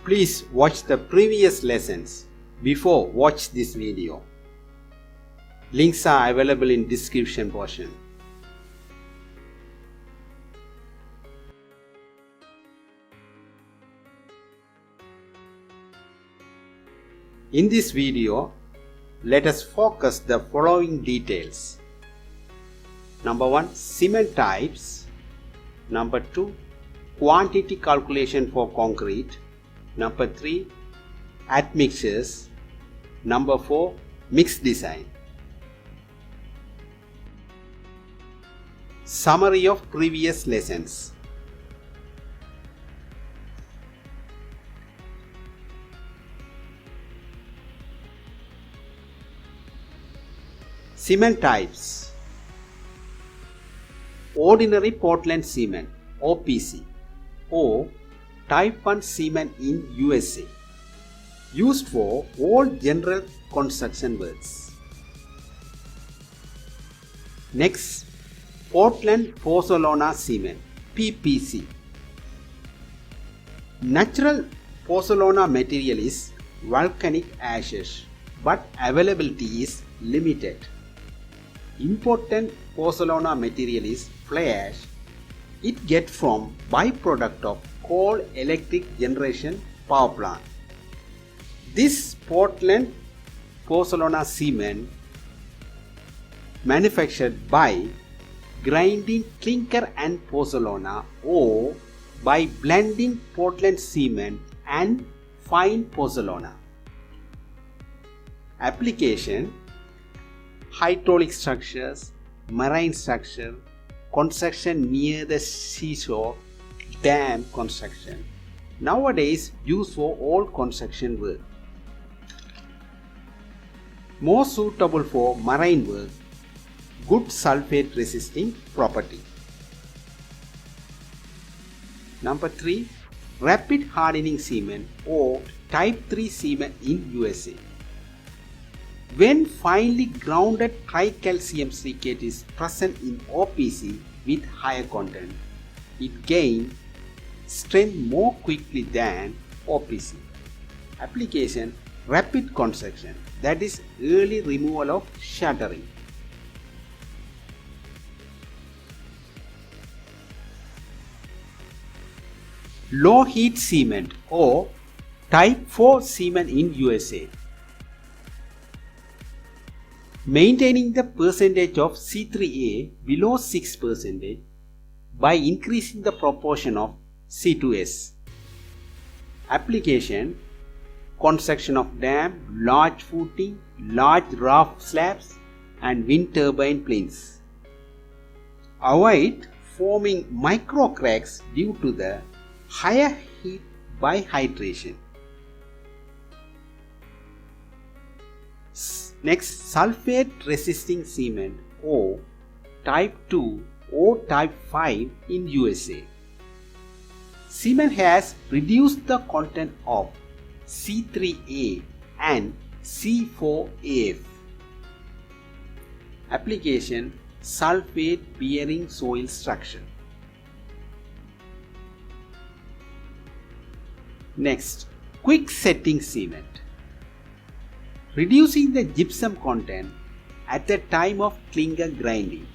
Please watch the previous lessons before watch this video. Links are available in description portion. In this video, let us focus the following details. Number 1, cement types. Number 2, quantity calculation for concrete. Number 3, admixtures. Number 4, mix design. Summary of previous lessons. Cement types. Ordinary Portland cement OPC or Type 1 cement in USA, used for all general construction works. Next, Portland Pozzolana cement PPC. Natural pozzolana material is volcanic ashes, but availability is limited. Important pozzolana material is fly ash. It gets from byproduct of coal electric generation power plant. This Portland pozzolana cement manufactured by grinding clinker and pozzolana or by blending Portland cement and fine pozzolana. Application: hydraulic structures, marine structure, construction near the seashore, dam construction. Nowadays used for all construction work. More suitable for marine work. Good sulfate resisting property. Number 3, rapid hardening cement or Type 3 cement in USA. When finely grounded tricalcium silicate is present in OPC with higher content, it gains strength more quickly than OPC. Application: rapid construction, that is early removal of shattering. Low heat cement or Type 4 cement in USA. Maintaining the percentage of C3A below 6% by increasing the proportion of C2S. Application: construction of dam, large footing, large raft slabs and wind turbine plinths. Avoid forming micro cracks due to the higher heat by hydration. Next, sulfate resisting cement or Type 2 or Type 5 in USA. Cement has reduced the content of C3A and C4AF. Application: sulfate bearing soil structure. Next, quick setting cement. Reducing the gypsum content at the time of clinker grinding.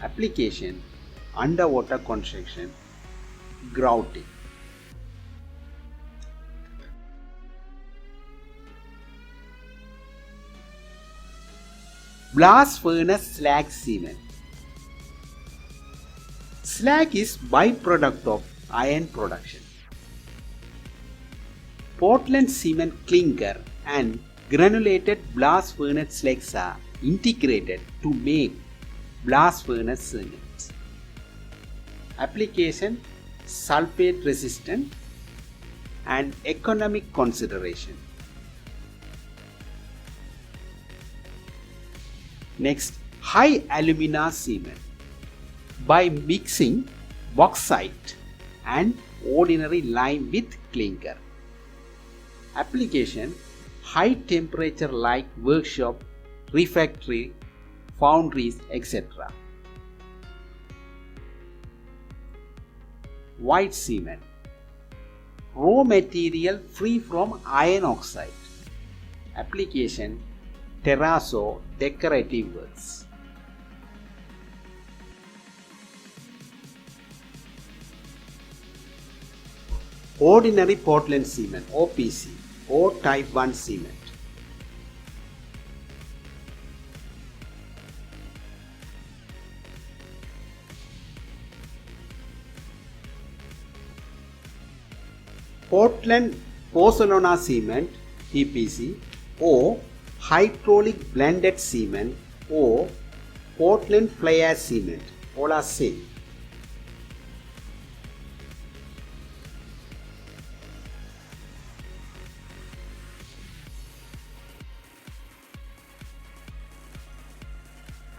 Application: underwater construction, grouting. Blast furnace slag cement. Slag is byproduct of iron production. Portland cement clinker and granulated blast furnace slags are integrated to make blast furnace cement. Application: sulfate resistant and economic consideration. Next, high alumina cement. By mixing bauxite and ordinary lime with clinker. Application: high temperature like workshop, refractory, foundries, etc. White cement. raw material free from iron oxide. Application: terrazzo decorative works. Ordinary Portland cement OPC or type 1 cement. Portland Pozzolana cement PPC or hydraulic blended cement or Portland fly ash cement, all are same.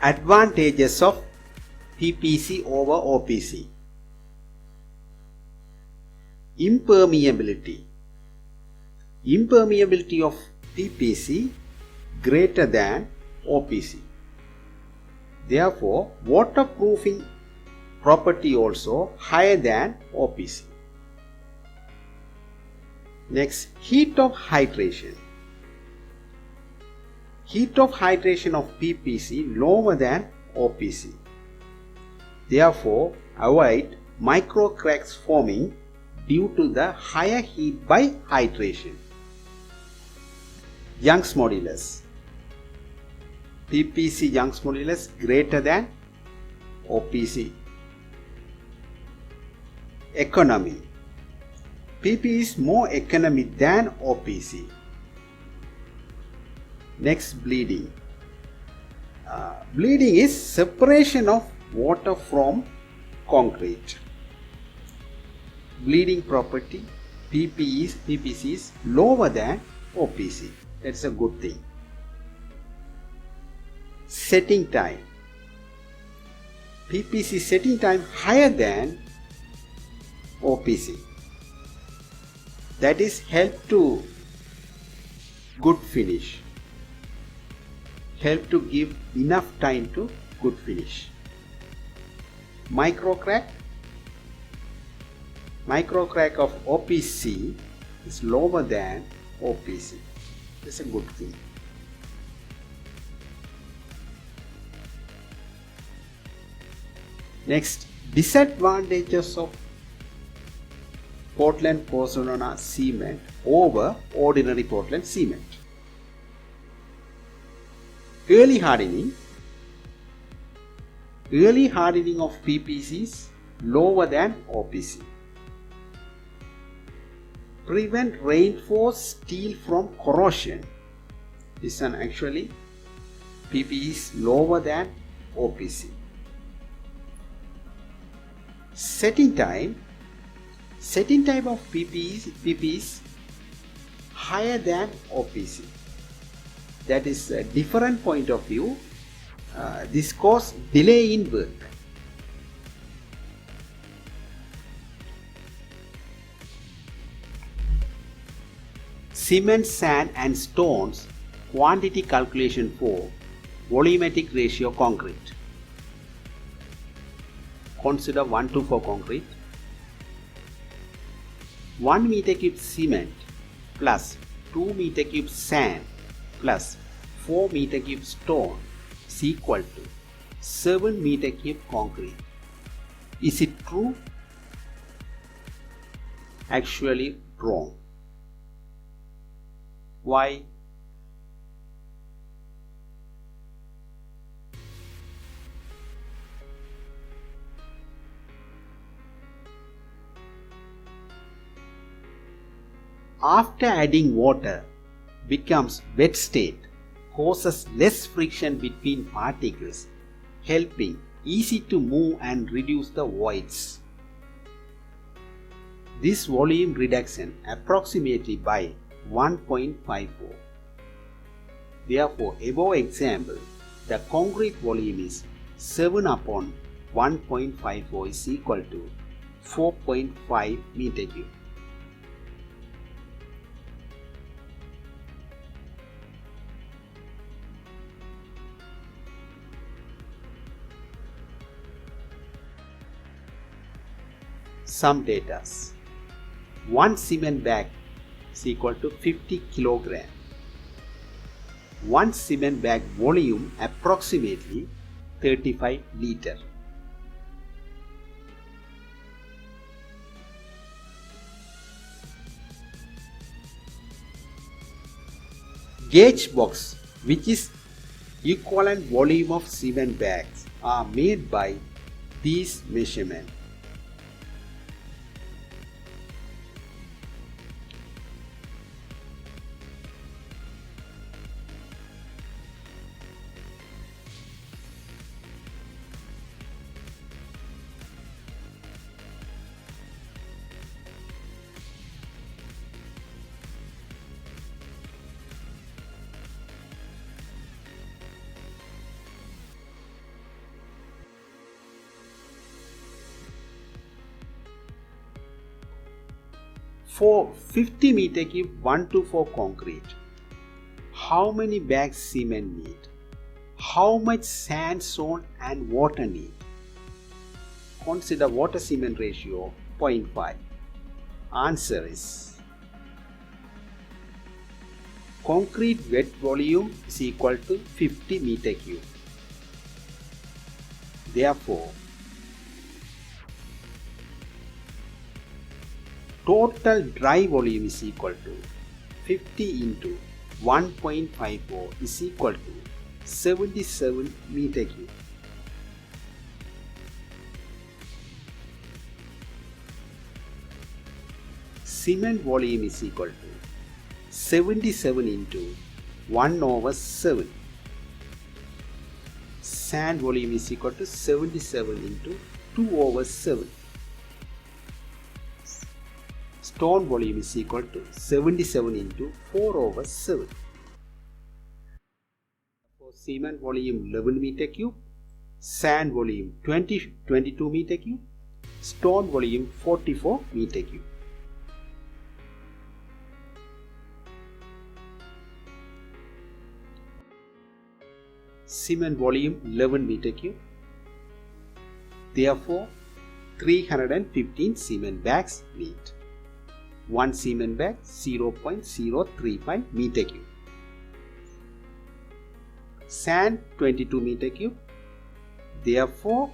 Advantages of PPC over OPC. Impermeability. Impermeability of PPC greater than OPC. Therefore, waterproofing property also higher than OPC. Next, heat of hydration. Heat of hydration of PPC lower than OPC. Therefore, avoid micro cracks forming due to the higher heat by hydration. Young's modulus. PPC Young's modulus greater than OPC. Economy. PP is more economic than OPC. Next, bleeding. Bleeding is separation of water from concrete. Bleeding property PPC is lower than OPC. That's a good thing. Setting time. PPC setting time higher than OPC. That is help to good finish. Help to give enough time to good finish. Micro crack. Micro crack of OPC is lower than OPC. That's a good thing. Next, disadvantages of Portland Pozzolana cement over ordinary Portland cement. Early hardening. Early hardening of PPC is lower than OPC. Prevent reinforced steel from corrosion. This one actually PP is lower than OPC. Setting time. Setting time of PP is higher than OPC. That is a different point of view. This causes delay in work. Cement, sand and stones quantity calculation for volumetric ratio concrete. Consider 1:4 concrete. 1 meter cube cement plus 2 meter cube sand plus 4 meter cube stone is equal to 7 meter cube concrete. Is it true? Actually wrong. Why? After adding water, becomes wet state, causes less friction between particles, helping easy to move and reduce the voids. This volume reduction approximately by 1.54. Therefore, above example, the concrete volume is 7 upon 1.54 is equal to 4.5 meter cube. Some data. 1 cement bag is equal to 50 kilogram. 1 cement bag volume approximately 35 liter. Gauge box, which is equivalent volume of cement bags, are made by these measurements. For 50 meter cube 1 to 4 concrete, how many bags cement need? How much sandstone and water need? Consider water cement ratio 0.5. Answer is concrete wet volume is equal to 50 meter cube. Therefore, total dry volume is equal to 50 into 1.54 is equal to 77 meter cube. Cement volume is equal to 77 into 1 over 7. Sand volume is equal to 77 into 2 over 7. Stone volume is equal to 77 into 4 over 7. For cement volume 11 meter cube, sand volume 22 meter cube, stone volume 44 meter cube. Cement volume 11 meter cube. Therefore, 315 cement bags need. 1 cement bag 0.035 meter cube. Sand 22 meter cube. Therefore,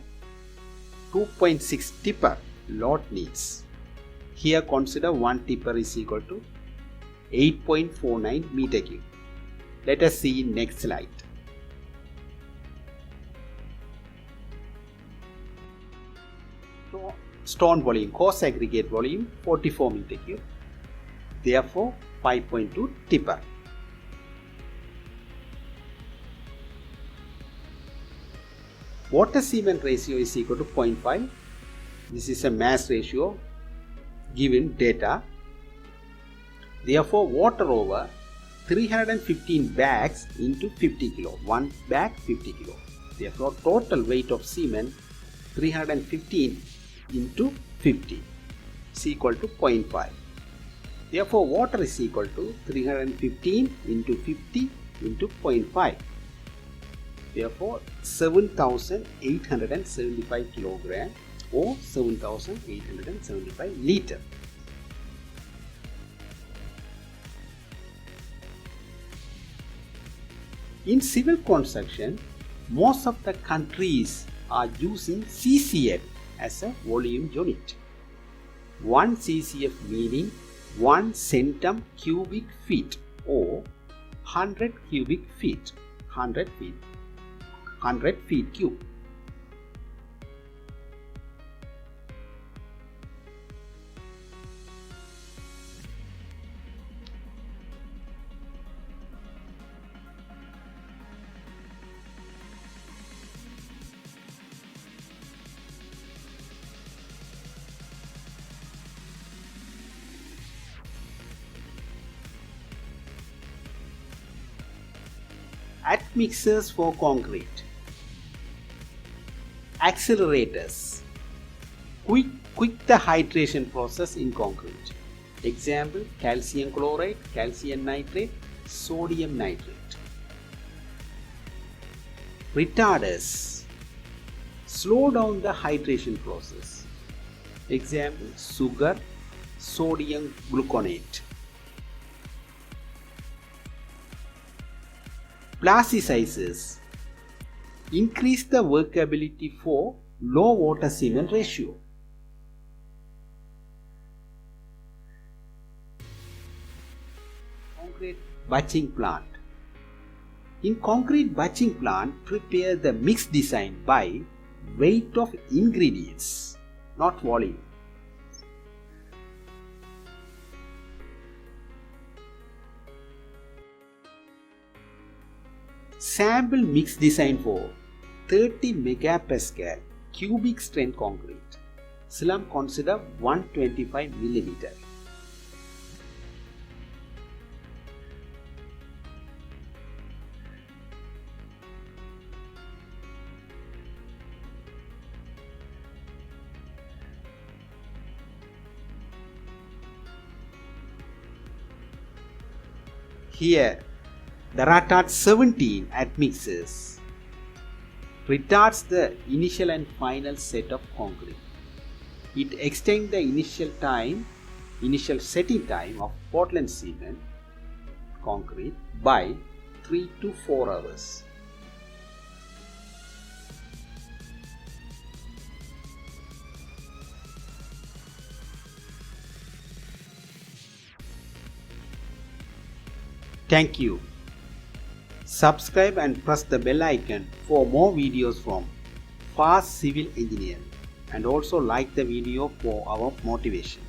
2.6 tipper load needs. Here consider 1 tipper is equal to 8.49 meter cube. Let us see in next slide. Stone volume, coarse aggregate volume 44 meter cube. Therefore, 5.2 tipper. Water cement ratio is equal to 0.5. This is a mass ratio given data. Therefore, water over 315 bags into 50 kilo. 1 bag 50 kilo. Therefore, total weight of cement 315 into 50 is equal to 0.5. Therefore, water is equal to 315 into 50 into 0.5. Therefore, 7,875 kilogram or 7,875 liter. In civil construction, most of the countries are using CCF as a volume unit. 1 CCF meaning 1 centum cubic feet or 100 cubic feet, 100 feet cube. Admixtures for concrete. Accelerators. Quick the hydration process in concrete. Example, calcium chloride, calcium nitrate, sodium nitrate. Retarders. Slow down the hydration process. Example, sugar, sodium gluconate. Plasticizers increase the workability for low water cement ratio. Concrete batching plant. In concrete batching plant, prepare the mix design by weight of ingredients, not volume. Sample mix design for 30 megapascal cubic strength concrete. Slump consider 125 mm. Here, the retard 17 admixtures retards the initial and final set of concrete. It extends the initial setting time of Portland cement concrete by 3 to 4 hours. Thank you. Subscribe and press the bell icon for more videos from Fast Civil Engineering, and also like the video for our motivation.